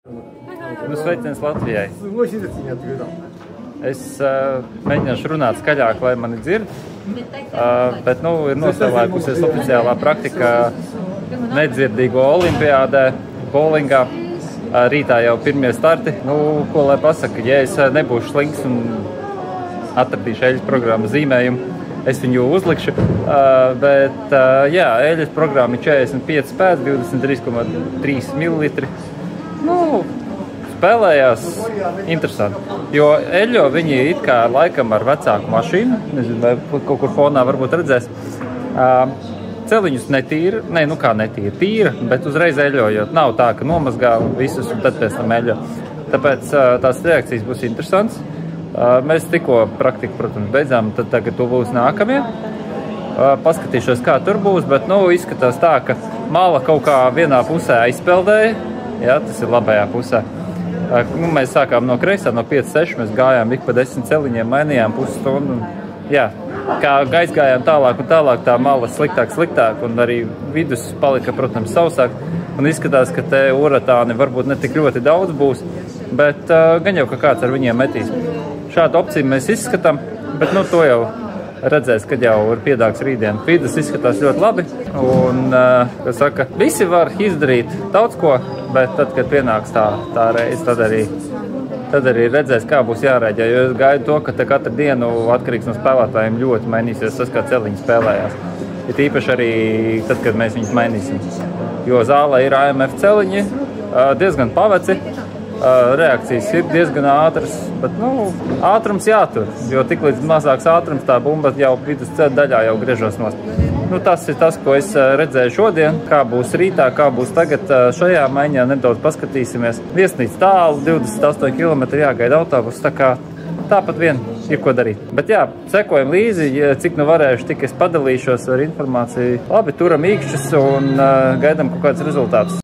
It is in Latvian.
Nu, sveiciens Latvijai. Es mēģināšu runāt skaļāk, lai mani dzird, bet ir noslēgusies oficiālā praktika nedzirdīgo olimpiādē, bowlingā. Rītā jau pirmie starti. Ko lai pasaka, ja es nebūšu slinks un atradīšu eļļas programmas zīmējumu, es viņu uzlikšu. Bet, jā, eļļas programma ir 45 pēc, 23,3 ml. Spēlējās interesanti, jo eļļo viņi it kā laikam ar vecāku mašīnu, nezinu, vai kaut kur fonā varbūt redzēs, celiņus netīra, tīra, bet uzreiz eļļojot. Nav tā, ka nomazgā visus un tad pēc tam eļļo. Tāpēc tās reakcijas būs interesants. Mēs tikko praktiku, protams, beidzām, tad tagad tu būs nākamie. Paskatīšos, kā tur būs, bet, izskatās tā, ka mala kaut kā vienā pusē aizpeldēja, jā, tas ir labajā pusē. Mēs sākām no kreisā, no 5-6, mēs gājām ik pa 10 celiņiem, mainījām pusstundu. Jā, kā aizgājām tālāk un tālāk, tā mala sliktāk, un arī vidus palika, protams, sausāk. Un izskatās, ka te uratāni varbūt ne tik ļoti daudz būs, bet gan jau, ka kāds ar viņiem metīs. Šādu opciju mēs izskatām, bet to jau redzēs, kad jau ir piedāks rītdien. Vidus izskatās ļoti labi, un, kas saka, visi var izdarīt daudz ko, bet tad, kad pienāks tā reize, tad arī redzēs, kā būs jārēģē, jo es gaidu to, ka te katru dienu atkarīgs no spēlētājiem ļoti mainīsies tas, kā celiņi spēlējās. Ir īpaši arī tad, kad mēs viņus mainīsim, jo zālē ir AMF celiņi, diezgan paveci, reakcijas ir diezgan ātras, bet, ātrums jātur, jo tik līdz mazāks ātrums tā bumba jau vidus daļā jau griežos nost. Tas ir tas, ko es redzēju šodien, kā būs rītā, kā būs tagad šajā maiņā, nedaudz paskatīsimies. Viesnīca tālu, 28 km jāgaida autobus, tā kā tāpat vien ir ko darīt. Bet jā, sekojam līdzi, cik varēšu, tik es padalīšos ar informāciju. Labi, turam īkšķus un gaidām kaut kādus rezultātus.